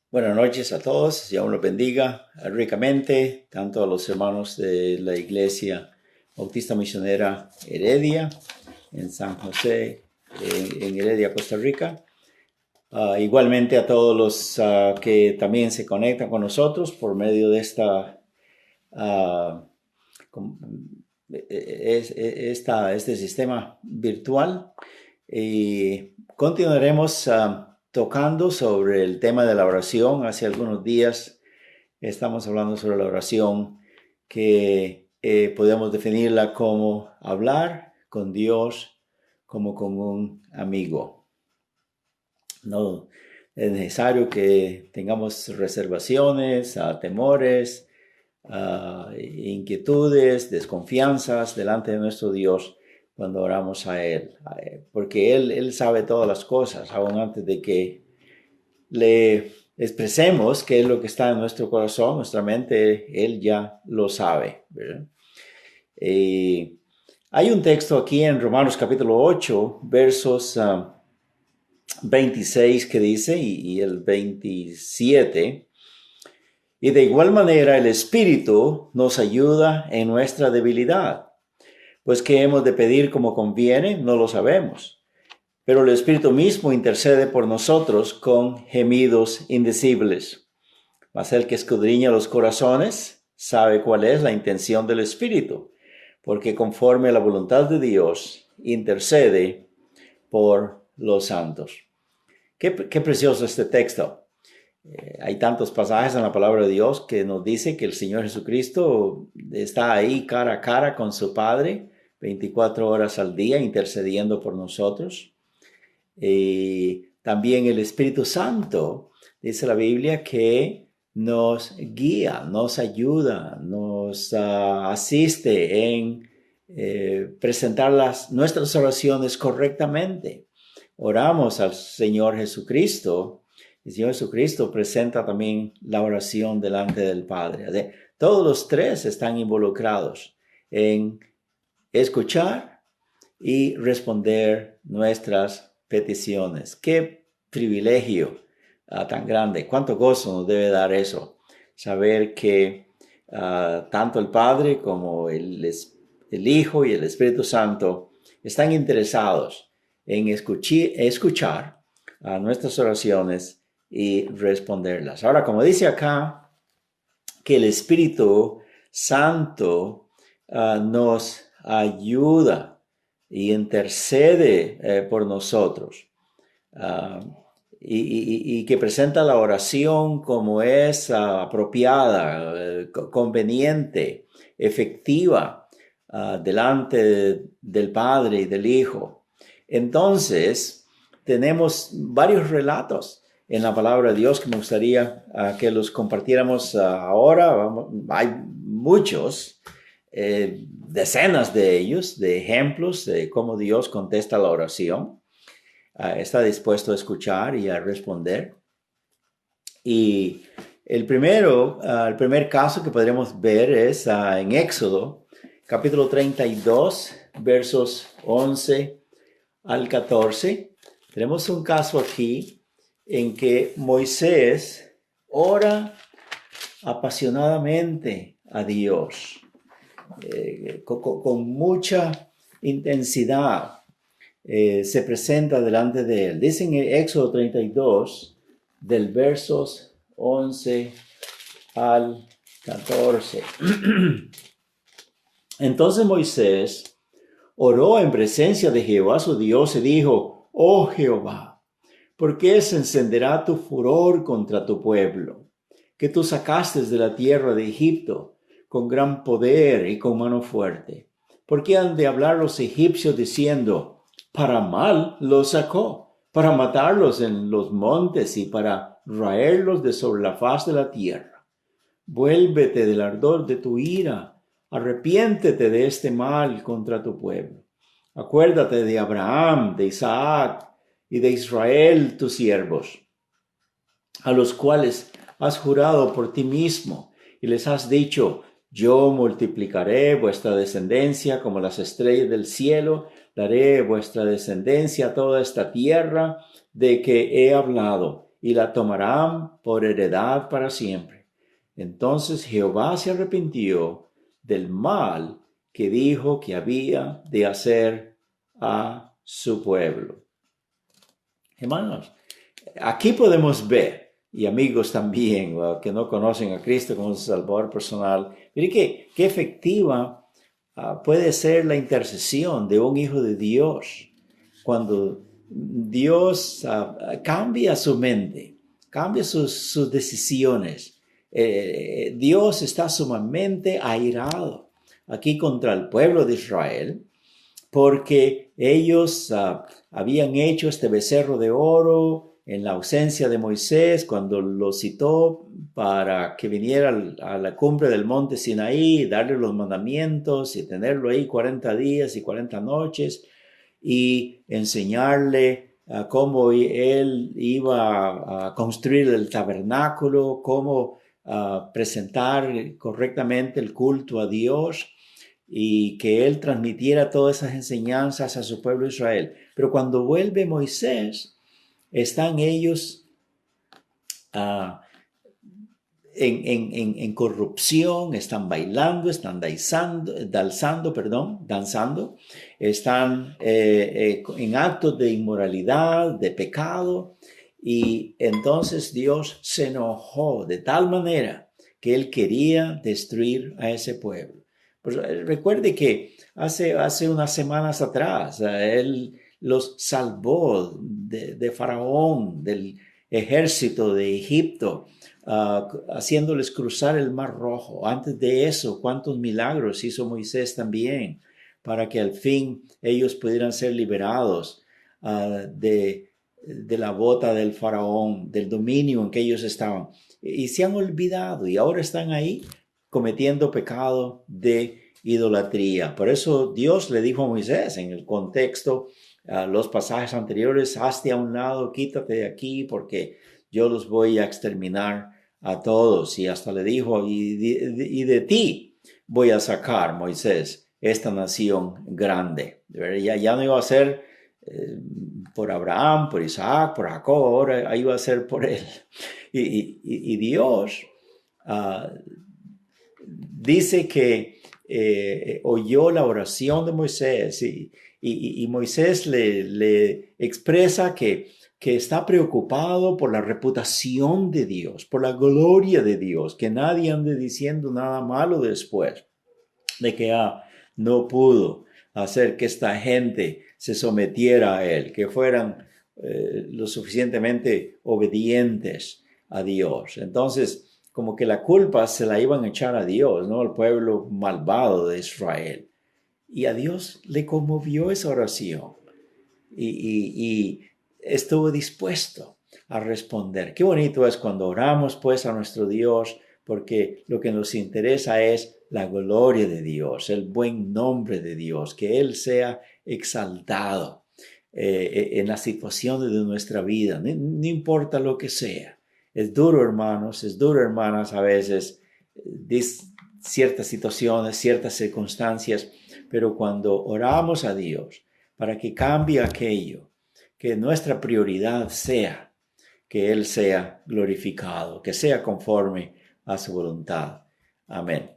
Buenas noches a todos, Dios los bendiga ricamente, tanto a los hermanos de la Iglesia Bautista Misionera Heredia en San José, en Heredia, Costa Rica. Igualmente a todos los que también se conectan con nosotros por medio de uh, este sistema virtual. Y continuaremos tocando sobre el tema de la oración. Hace algunos días estamos hablando sobre la oración, que podemos definirla como hablar con Dios como con un amigo. No es necesario que tengamos reservaciones, temores, inquietudes, desconfianzas delante de nuestro Dios cuando oramos a Él, porque Él sabe todas las cosas, aún antes de que le expresemos qué es lo que está en nuestro corazón, nuestra mente, Él ya lo sabe, ¿verdad? Hay un texto aquí en Romanos capítulo 8, versos 26 que dice, y el 27, y de igual manera el Espíritu nos ayuda en nuestra debilidad, pues qué hemos de pedir como conviene, no lo sabemos. Pero el Espíritu mismo intercede por nosotros con gemidos indecibles. Mas el que escudriña los corazones sabe cuál es la intención del Espíritu, porque conforme a la voluntad de Dios intercede por los santos. Qué precioso este texto. Hay tantos pasajes en la palabra de Dios que nos dice que el Señor Jesucristo está ahí cara a cara con su Padre 24 horas al día intercediendo por nosotros. También el Espíritu Santo, dice la Biblia, que nos guía, nos ayuda, nos asiste en presentar nuestras oraciones correctamente. Oramos al Señor Jesucristo. El Señor Jesucristo presenta también la oración delante del Padre. Todos los tres están involucrados en escuchar y responder nuestras peticiones. Qué privilegio tan grande. Cuánto gozo nos debe dar eso. Saber que tanto el Padre como el Hijo y el Espíritu Santo están interesados en escuchar nuestras oraciones y responderlas. Ahora, como dice acá, que el Espíritu Santo nos ayuda y intercede por nosotros, y que presenta la oración como es apropiada, conveniente, efectiva, delante del Padre y del Hijo. Entonces, tenemos varios relatos en la palabra de Dios que me gustaría que los compartiéramos ahora. Hay muchos, decenas de ellos, de ejemplos de cómo Dios contesta la oración. Está dispuesto a escuchar y a responder. Y el primer caso que podremos ver es en Éxodo, capítulo 32, versos 11 al 14. Tenemos un caso aquí en que Moisés ora apasionadamente a Dios, con mucha intensidad. Se presenta delante de él. Dice en Éxodo 32, del versos 11 al 14. Entonces Moisés oró en presencia de Jehová su Dios y dijo: Oh Jehová, ¿por qué se encenderá tu furor contra tu pueblo, que tú sacaste de la tierra de Egipto con gran poder y con mano fuerte? ¿Por qué han de hablar los egipcios diciendo: para mal los sacó, para matarlos en los montes y para raerlos de sobre la faz de la tierra? Vuélvete del ardor de tu ira, arrepiéntete de este mal contra tu pueblo. Acuérdate de Abraham, de Isaac y de Israel, tus siervos, a los cuales has jurado por ti mismo y les has dicho: yo multiplicaré vuestra descendencia como las estrellas del cielo, daré vuestra descendencia a toda esta tierra de que he hablado, y la tomarán por heredad para siempre. Entonces Jehová se arrepintió del mal que dijo que había de hacer a su pueblo. Hermanos, aquí podemos ver, y amigos también que no conocen a Cristo como su Salvador personal, mire qué efectiva puede ser la intercesión de un hijo de Dios cuando Dios cambia su mente, cambia sus decisiones. Dios está sumamente airado aquí contra el pueblo de Israel porque ellos habían hecho este becerro de oro en la ausencia de Moisés cuando lo citó para que viniera a la cumbre del monte Sinaí, darle los mandamientos y tenerlo ahí 40 días y 40 noches y enseñarle cómo él iba a construir el tabernáculo, cómo presentar correctamente el culto a Dios y que él transmitiera todas esas enseñanzas a su pueblo Israel. Pero cuando vuelve Moisés, están ellos en corrupción, están bailando, están danzando, están en actos de inmoralidad, de pecado, y entonces Dios se enojó de tal manera que él quería destruir a ese pueblo. Pues recuerde que hace unas semanas atrás él los salvó de Faraón, del ejército de Egipto, haciéndoles cruzar el Mar Rojo. Antes de eso, cuántos milagros hizo Moisés también para que al fin ellos pudieran ser liberados de la bota del faraón, del dominio en que ellos estaban. Y se han olvidado y ahora están ahí cometiendo pecado de idolatría. Por eso Dios le dijo a Moisés en el contexto, los pasajes anteriores, hazte a un lado, quítate de aquí porque yo los voy a exterminar a todos. Y hasta le dijo, y de ti voy a sacar, Moisés, esta nación grande. Ya no iba a ser por Abraham, por Isaac, por Jacob, ahora iba a ser por él. Y Dios dice que oyó la oración de Moisés y Moisés le expresa que está preocupado por la reputación de Dios, por la gloria de Dios, que nadie ande diciendo nada malo después de que no pudo hacer que esta gente se sometiera a él, que fueran lo suficientemente obedientes a Dios. Entonces, como que la culpa se la iban a echar a Dios, ¿no? Al pueblo malvado de Israel. Y a Dios le conmovió esa oración y estuvo dispuesto a responder. Qué bonito es cuando oramos pues a nuestro Dios, porque lo que nos interesa es la gloria de Dios, el buen nombre de Dios, que Él sea exaltado en las situaciones de nuestra vida, no importa lo que sea. Es duro, hermanos, es duro, hermanas, a veces, ciertas situaciones, ciertas circunstancias, pero cuando oramos a Dios para que cambie aquello, que nuestra prioridad sea que Él sea glorificado, que sea conforme a su voluntad. Amén.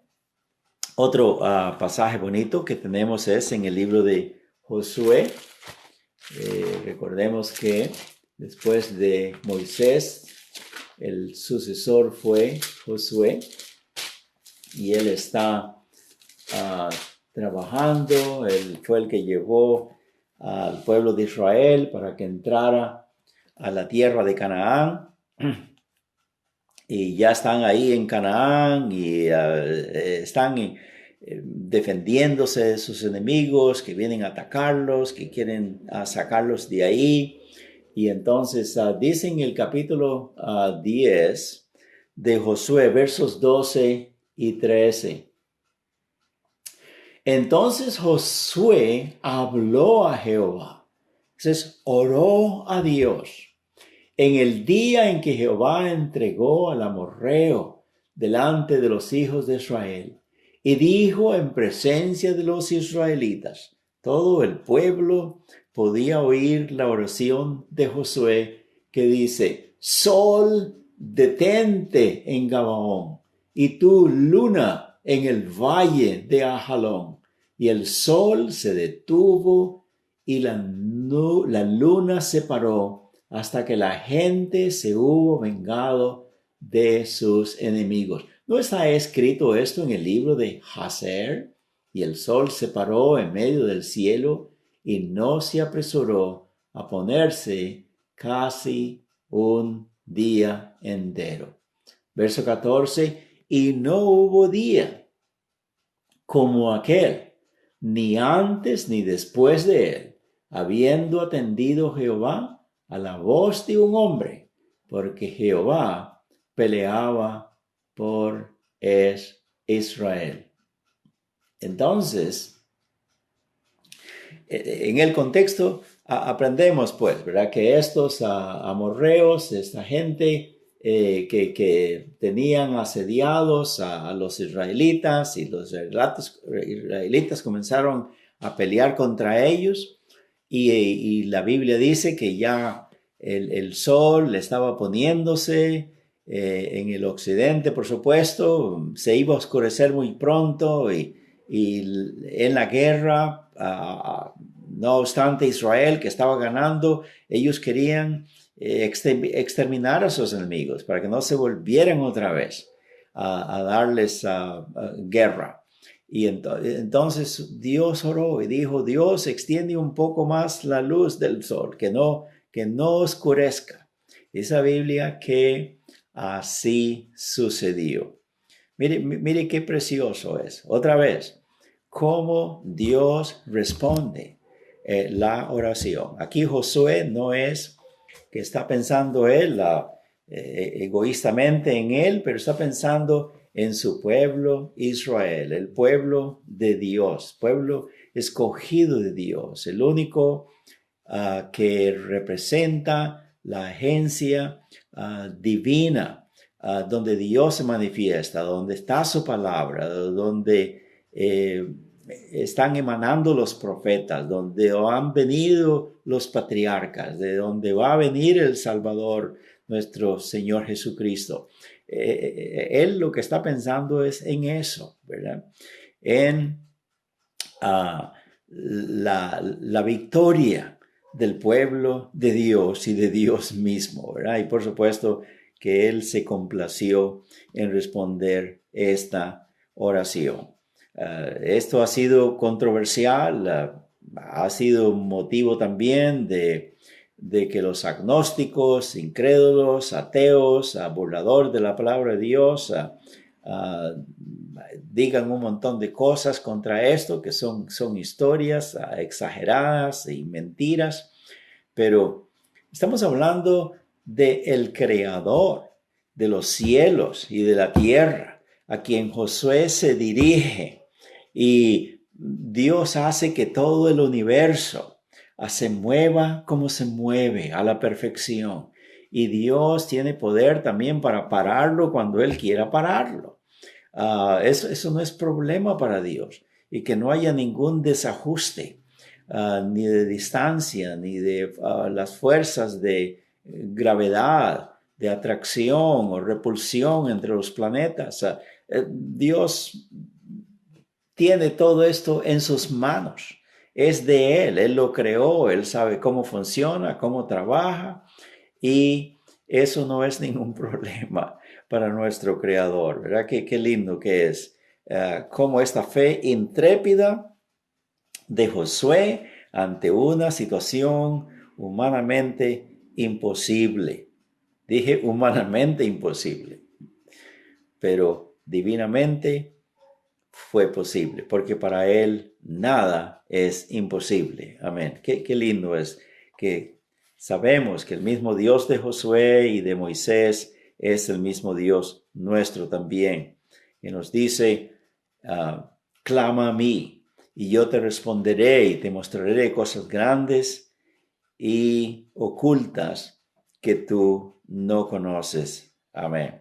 Otro pasaje bonito que tenemos es en el libro de Josué. Recordemos que después de Moisés, el sucesor fue Josué y él está trabajando. Él fue el que llevó al pueblo de Israel para que entrara a la tierra de Canaán. Y ya están ahí en Canaán y están defendiéndose de sus enemigos que vienen a atacarlos, que quieren sacarlos de ahí. Y entonces dice en el capítulo 10 de Josué, versos 12 y 13. Entonces Josué habló a Jehová. Entonces oró a Dios. En el día en que Jehová entregó al amorreo delante de los hijos de Israel, y dijo en presencia de los israelitas, todo el pueblo podía oír la oración de Josué que dice, Sol, detente en Gabaón, y tú, luna, en el valle de Ajalón. Y el sol se detuvo y la luna se paró hasta que la gente se hubo vengado de sus enemigos. ¿No está escrito esto en el libro de Hazer? Y el sol se paró en medio del cielo y no se apresuró a ponerse casi un día entero. Verso 14, y no hubo día como aquel, ni antes ni después de él, habiendo atendido Jehová a la voz de un hombre, porque Jehová peleaba por Israel. Entonces, en el contexto aprendemos, pues, ¿verdad? Que estos amorreos, esta gente que tenían asediados a los israelitas, y los israelitas comenzaron a pelear contra ellos, y la Biblia dice que ya el sol estaba poniéndose en el occidente, por supuesto, se iba a oscurecer muy pronto, y en la guerra, no obstante Israel, que estaba ganando, ellos querían exterminar a sus enemigos para que no se volvieran otra vez a darles guerra. Y entonces Dios oró y dijo, Dios, extiende un poco más la luz del sol, que no oscurezca. Esa Biblia que así sucedió. Mire qué precioso es. Otra vez, cómo Dios responde la oración. Aquí Josué no es que está pensando él egoístamente en él, pero está pensando en su pueblo Israel, el pueblo de Dios, pueblo escogido de Dios, el único que representa la agencia divina, donde Dios se manifiesta, donde está su palabra, donde están emanando los profetas, donde han venido los patriarcas, de donde va a venir el Salvador, nuestro Señor Jesucristo. Él lo que está pensando es en eso, ¿verdad? En la victoria del pueblo de Dios y de Dios mismo, ¿verdad? Y por supuesto que Él se complació en responder esta oración. Esto ha sido controversial, ha sido motivo también de que los agnósticos, incrédulos, ateos, burladores de la palabra de Dios, digan un montón de cosas contra esto, que son historias exageradas y mentiras, pero estamos hablando del Creador de los cielos y de la tierra, a quien Josué se dirige, y Dios hace que todo el universo se mueva como se mueve a la perfección, y Dios tiene poder también para pararlo cuando Él quiera pararlo. Eso no es problema para Dios, y que no haya ningún desajuste, ni de distancia, ni de las fuerzas de gravedad, de atracción o repulsión entre los planetas. Dios tiene todo esto en sus manos. Es de Él lo creó, Él sabe cómo funciona, cómo trabaja, y eso no es ningún problema para nuestro Creador, ¿verdad? Qué lindo que es, como esta fe intrépida de Josué ante una situación humanamente imposible. Dije humanamente imposible, pero divinamente fue posible, porque para Él nada es imposible. Amén. Qué lindo es que sabemos que el mismo Dios de Josué y de Moisés es el mismo Dios nuestro también. Y nos dice, clama a mí y yo te responderé y te mostraré cosas grandes y ocultas que tú no conoces. Amén.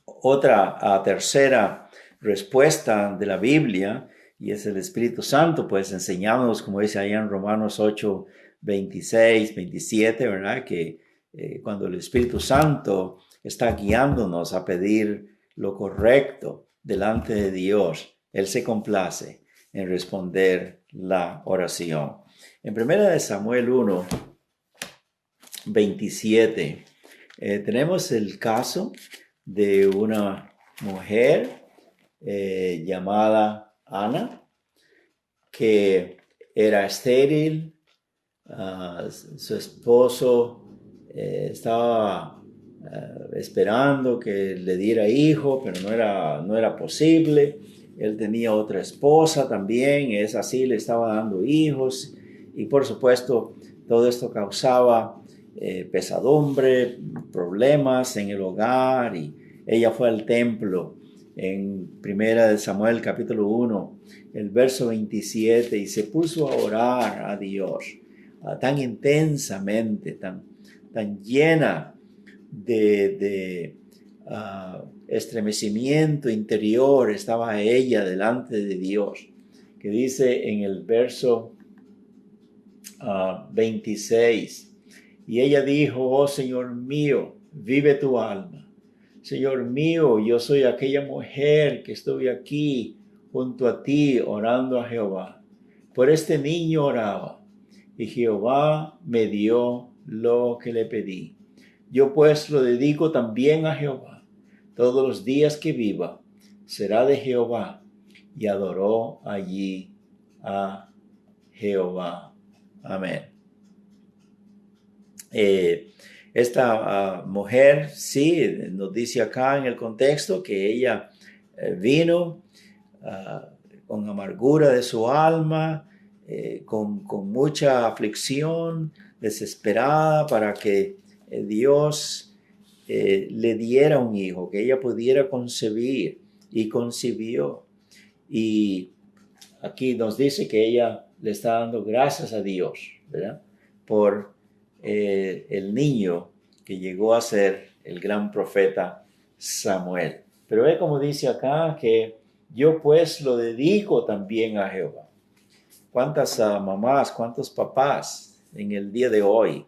Otra tercera respuesta de la Biblia, y es el Espíritu Santo, pues enseñándonos, como dice allá en Romanos 8, 26, 27, ¿verdad? Que cuando el Espíritu Santo está guiándonos a pedir lo correcto delante de Dios, Él se complace en responder la oración. En 1 Samuel 1, 27, tenemos el caso de una mujer llamada Ana, que era estéril. Su esposo estaba esperando que le diera hijo, pero no era posible. Él tenía otra esposa también, esa sí le estaba dando hijos, y por supuesto todo esto causaba pesadumbre, problemas en el hogar, y ella fue al templo en 1 Samuel capítulo 1, el verso 27, y se puso a orar a Dios tan intensamente, tan llena de estremecimiento interior estaba ella delante de Dios, que dice en el verso 26, y ella dijo: oh Señor mío, vive tu alma. Señor mío, yo soy aquella mujer que estuve aquí junto a ti orando a Jehová. Por este niño oraba, y Jehová me dio lo que le pedí. Yo pues lo dedico también a Jehová. Todos los días que viva será de Jehová. Y adoró allí a Jehová. Amén. Esta mujer, sí, nos dice acá en el contexto que ella vino con amargura de su alma, con mucha aflicción, desesperada para que Dios le diera un hijo, que ella pudiera concebir, y concibió. Y aquí nos dice que ella le está dando gracias a Dios, ¿verdad? Por el niño que llegó a ser el gran profeta Samuel. Pero ve como dice acá que yo pues lo dedico también a Jehová. ¿Cuántas mamás, cuántos papás en el día de hoy,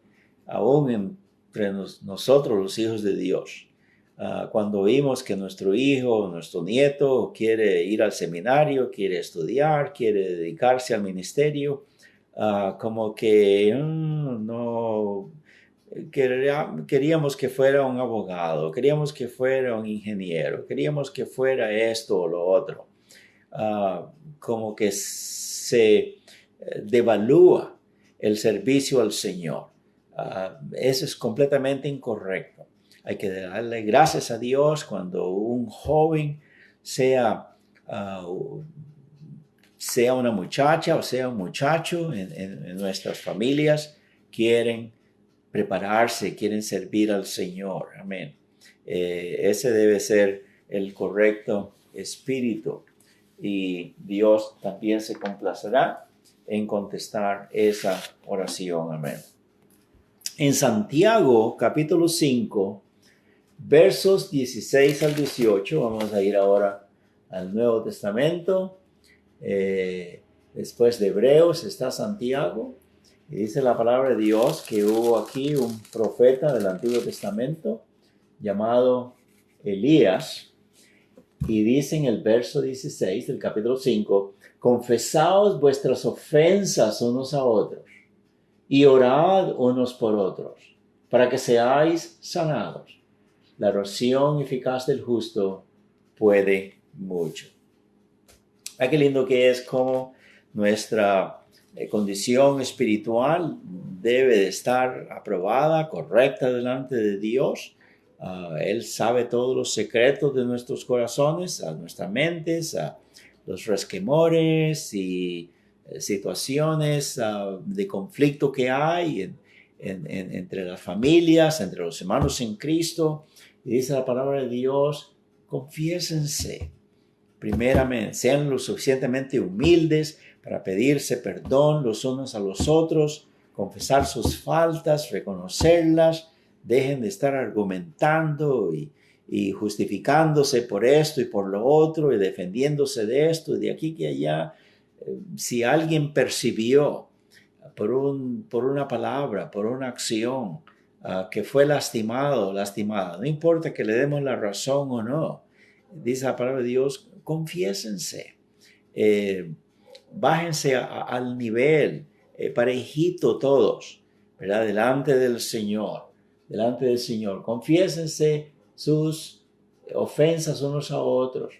aún entre nosotros los hijos de Dios, cuando vimos que nuestro hijo, nuestro nieto quiere ir al seminario, quiere estudiar, quiere dedicarse al ministerio, como que no queríamos que fuera un abogado, queríamos que fuera un ingeniero, queríamos que fuera esto o lo otro. Como que se devalúa el servicio al Señor. Eso es completamente incorrecto. Hay que darle gracias a Dios cuando un joven sea una muchacha o sea un muchacho en nuestras familias, quieren prepararse, quieren servir al Señor. Amén. Ese debe ser el correcto espíritu, y Dios también se complacerá en contestar esa oración. Amén. En Santiago capítulo 5, versos 16 al 18, vamos a ir ahora al Nuevo Testamento. Después de Hebreos está Santiago, y dice la palabra de Dios que hubo aquí un profeta del Antiguo Testamento llamado Elías, y dice en el verso 16 del capítulo 5, confesaos vuestras ofensas unos a otros y orad unos por otros para que seáis sanados. La oración eficaz del justo puede mucho. Qué lindo que es como nuestra condición espiritual debe de estar aprobada, correcta delante de Dios. Él sabe todos los secretos de nuestros corazones, a nuestras mentes, a los resquemores y situaciones de conflicto que hay entre las familias, entre los hermanos en Cristo. Y dice la palabra de Dios: confiésense. Primeramente, sean lo suficientemente humildes para pedirse perdón los unos a los otros, confesar sus faltas, reconocerlas, dejen de estar argumentando y justificándose por esto y por lo otro y defendiéndose de esto y de aquí que allá. Si alguien percibió por una palabra, por una acción, que fue lastimado, lastimada. No importa que le demos la razón o no. Dice la palabra de Dios, confiésense. Bájense al nivel, parejito todos, ¿verdad? Delante del Señor. Confiésense sus ofensas unos a otros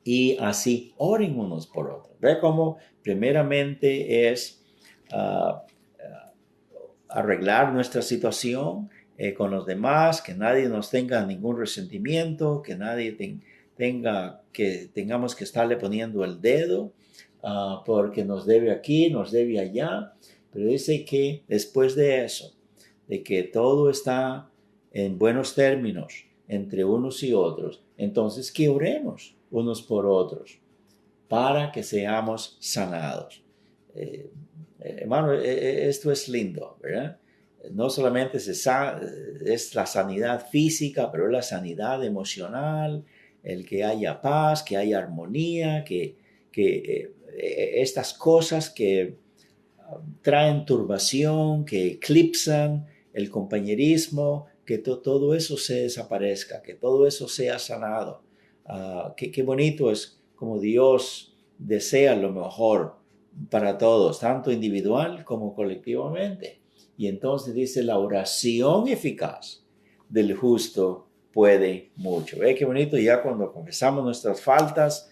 y así oren unos por otros. Ve cómo primeramente es arreglar nuestra situación con los demás, que nadie nos tenga ningún resentimiento, que nadie tengamos que estarle poniendo el dedo porque nos debe aquí, nos debe allá. Pero dice que después de eso, de que todo está en buenos términos entre unos y otros, entonces que oremos unos por otros para que seamos sanados. Hermano, esto es lindo, ¿verdad? No solamente es la sanidad física, pero es la sanidad emocional, el que haya paz, que haya armonía, que estas cosas que traen turbación, que eclipsan el compañerismo, que todo eso se desaparezca, que todo eso sea sanado. Qué bonito es como Dios desea lo mejor para todos, tanto individual como colectivamente. Y entonces dice, la oración eficaz del justo puede mucho. ¿Ve qué bonito? Ya cuando confesamos nuestras faltas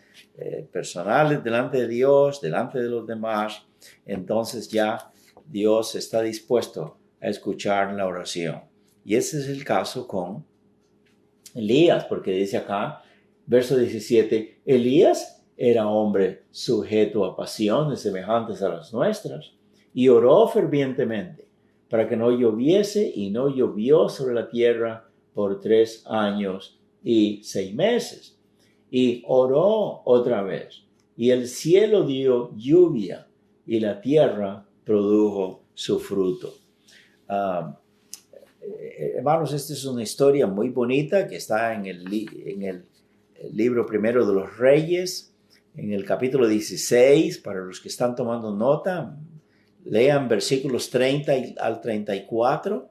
personales delante de Dios, delante de los demás, entonces ya Dios está dispuesto a escuchar la oración. Y ese es el caso con Elías, porque dice acá, verso 17, Elías era hombre sujeto a pasiones semejantes a las nuestras y oró fervientemente para que no lloviese y no llovió sobre la tierra por 3 años y 6 meses. Y oró otra vez y el cielo dio lluvia y la tierra produjo su fruto. Hermanos, esta es una historia muy bonita que está en el libro primero de los Reyes, en el capítulo 16. Para los que están tomando nota, lean versículos 30 al 34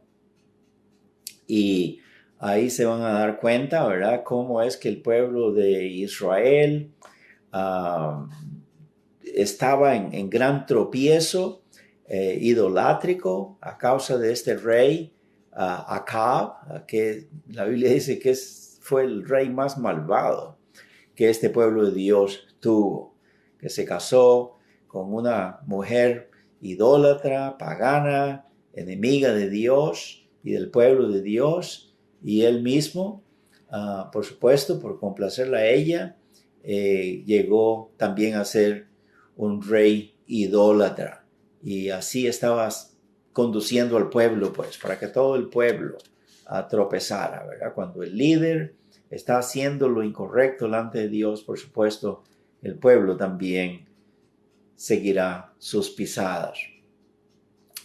y ahí se van a dar cuenta, ¿verdad?, cómo es que el pueblo de Israel estaba en gran tropiezo idolátrico a causa de este rey Acab, que la Biblia dice que fue el rey más malvado que este pueblo de Dios tuvo, que se casó con una mujer idólatra, pagana, enemiga de Dios y del pueblo de Dios, y él mismo, por supuesto, por complacerla a ella, llegó también a ser un rey idólatra, y así estaba conduciendo al pueblo, pues, para que todo el pueblo tropezara, ¿verdad? Cuando el líder está haciendo lo incorrecto delante de Dios, por supuesto, el pueblo también seguirá sus pisadas.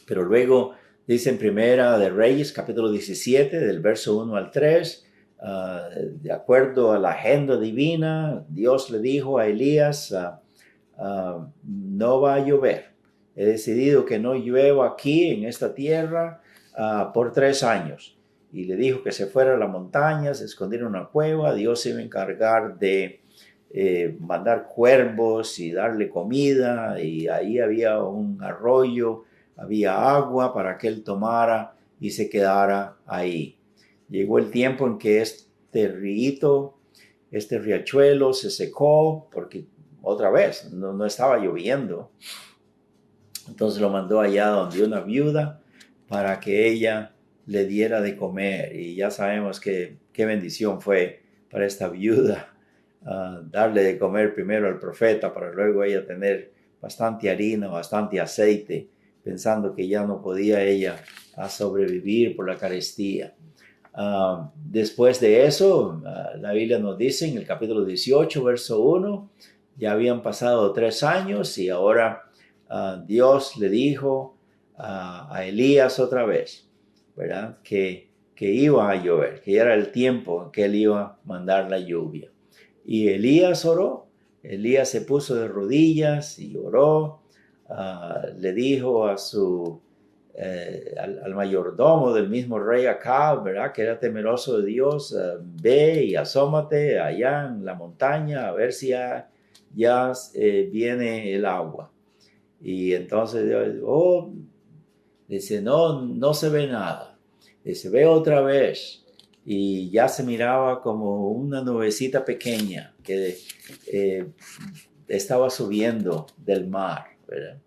Pero luego dice en Primera de Reyes, capítulo 17, del verso 1 al 3, de acuerdo a la agenda divina, Dios le dijo a Elías, no va a llover. He decidido que no llueva aquí en esta tierra por 3 años. Y le dijo que se fuera a la montaña, se escondiera en una cueva. Dios se iba a encargar de mandar cuervos y darle comida. Y ahí había un arroyo, había agua para que él tomara y se quedara ahí. Llegó el tiempo en que este riachuelo se secó porque otra vez no estaba lloviendo. Entonces lo mandó allá donde una viuda para que ella le diera de comer. Y ya sabemos qué bendición fue para esta viuda darle de comer primero al profeta para luego ella tener bastante harina, bastante aceite, pensando que ya no podía ella sobrevivir por la carestía. Después de eso, la Biblia nos dice en el capítulo 18, verso 1, ya habían pasado 3 años y ahora Dios le dijo a Elías otra vez, ¿verdad?, que iba a llover, que ya era el tiempo en que él iba a mandar la lluvia. Y Elías oró, Elías se puso de rodillas y oró, le dijo a su al mayordomo del mismo rey Acab, ¿verdad? Que era temeroso de Dios, ve y asómate allá en la montaña a ver si ya viene el agua. Y entonces, dice, no se ve nada. Dice, ve otra vez. Y ya se miraba como una nubecita pequeña que estaba subiendo del mar, ¿verdad?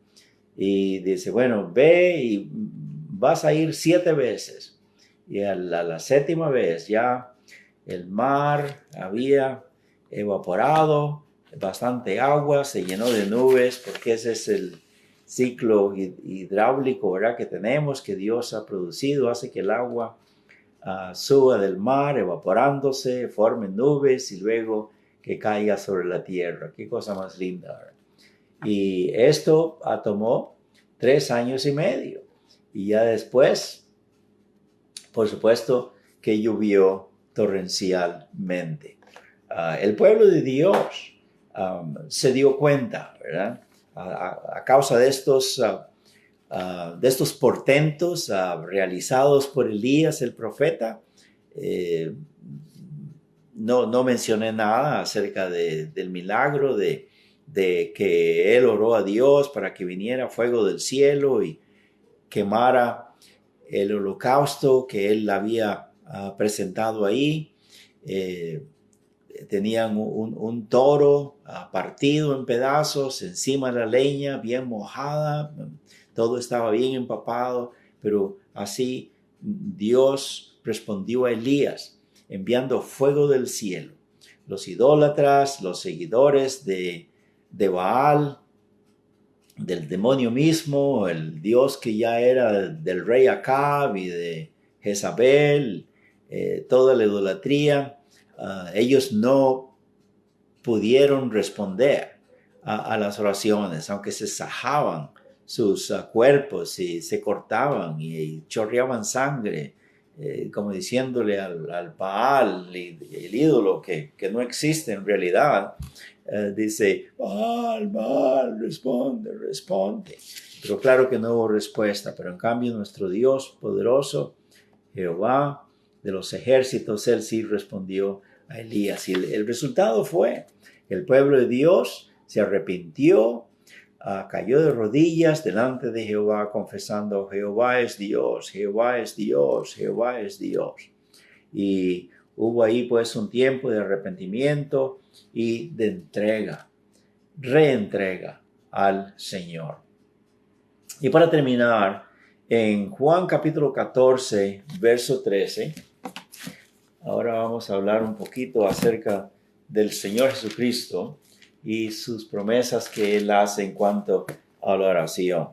Y dice, bueno, ve y vas a ir 7 veces. Y a la 7ª vez ya el mar había evaporado, bastante agua, se llenó de nubes, porque ese es el ciclo hidráulico, ¿verdad? Que tenemos, que Dios ha producido, hace que el agua suba del mar, evaporándose, forme nubes y luego que caiga sobre la tierra. Qué cosa más linda, ¿verdad? Y esto tomó 3 años y medio. Y ya después, por supuesto, que llovió torrencialmente. El pueblo de Dios se dio cuenta, ¿verdad? A causa de estos portentos realizados por Elías el profeta. No mencioné nada acerca del milagro de que él oró a Dios para que viniera fuego del cielo y quemara el holocausto que él había presentado ahí. Tenían un toro partido en pedazos encima de la leña, bien mojada, todo estaba bien empapado, pero así Dios respondió a Elías enviando fuego del cielo. Los idólatras, los seguidores de Baal, del demonio mismo, el Dios que ya era del rey Acab y de Jezabel, toda la idolatría, ellos no pudieron responder a las oraciones, aunque se sajaban sus cuerpos y se cortaban y chorreaban sangre, como diciéndole al Baal, el ídolo que no existe en realidad. Dice, Baal, responde. Pero claro que no hubo respuesta, pero en cambio nuestro Dios poderoso, Jehová de los ejércitos, él sí respondió a Elías. Y el resultado fue que el pueblo de Dios se arrepintió, cayó de rodillas delante de Jehová, confesando, Jehová es Dios, Jehová es Dios, Jehová es Dios. Y hubo ahí pues un tiempo de arrepentimiento y de reentrega al Señor. Y para terminar, en Juan capítulo 14, verso 13, ahora vamos a hablar un poquito acerca del Señor Jesucristo y sus promesas que Él hace en cuanto a la oración.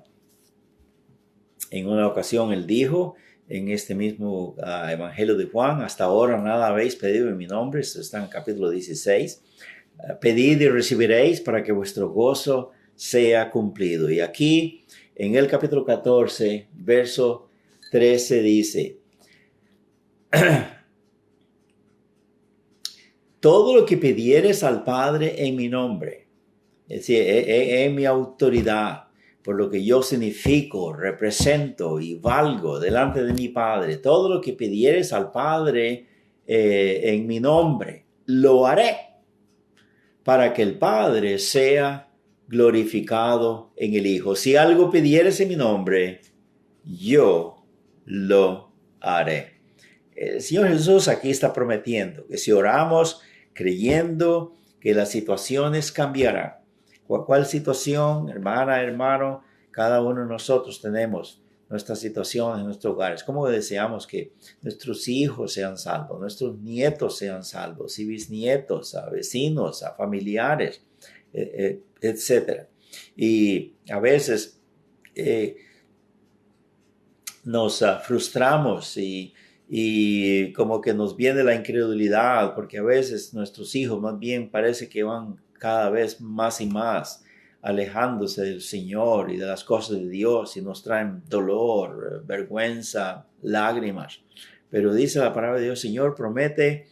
En una ocasión Él dijo, en este mismo Evangelio de Juan, hasta ahora nada habéis pedido en mi nombre, esto está en capítulo 16, pedid y recibiréis para que vuestro gozo sea cumplido. Y aquí en el capítulo 14, verso 13 dice, todo lo que pidieres al Padre en mi nombre, es decir, en mi autoridad, por lo que yo significo, represento y valgo delante de mi Padre, todo lo que pidieres al Padre en mi nombre, lo haré para que el Padre sea glorificado en el Hijo. Si algo pidieres en mi nombre, yo lo haré. El Señor Jesús aquí está prometiendo que si oramos creyendo que las situaciones cambiarán. ¿Cuál situación, hermana, hermano? Cada uno de nosotros tenemos nuestra situación en nuestros hogares. ¿Cómo deseamos que nuestros hijos sean salvos, nuestros nietos sean salvos, y bisnietos, a vecinos, a familiares, etc.? Y a veces nos frustramos y como que nos viene la incredulidad, porque a veces nuestros hijos más bien parece que van cada vez más y más alejándose del Señor y de las cosas de Dios y nos traen dolor, vergüenza, lágrimas. Pero dice la palabra de Dios, Señor promete,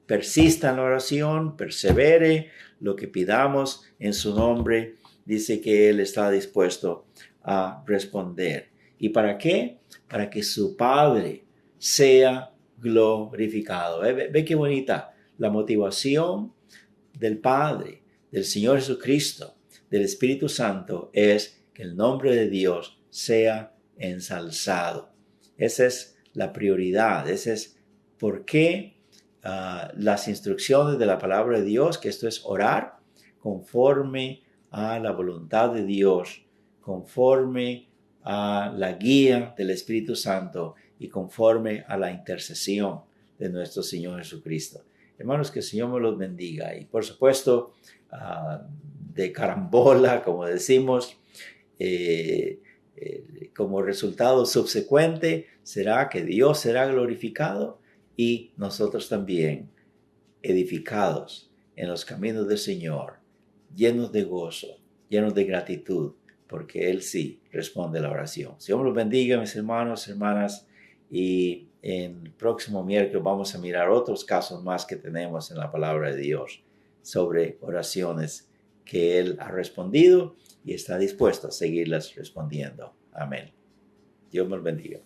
persista en la oración, persevere, lo que pidamos en su nombre, dice que Él está dispuesto a responder. ¿Y para qué? Para que su Padre sea glorificado. Ve qué bonita la motivación del Padre, del Señor Jesucristo, del Espíritu Santo, es que el nombre de Dios sea ensalzado. Esa es la prioridad, ese es por qué las instrucciones de la palabra de Dios, que esto es orar conforme a la voluntad de Dios, conforme a la guía del Espíritu Santo y conforme a la intercesión de nuestro Señor Jesucristo. Hermanos, que el Señor me los bendiga. Y por supuesto, de carambola, como decimos, como resultado subsecuente será que Dios será glorificado y nosotros también edificados en los caminos del Señor, llenos de gozo, llenos de gratitud, porque Él sí responde a la oración. Dios los bendiga, mis hermanos, hermanas, y en el próximo miércoles vamos a mirar otros casos más que tenemos en la palabra de Dios sobre oraciones que Él ha respondido y está dispuesto a seguirlas respondiendo. Amén. Dios los bendiga.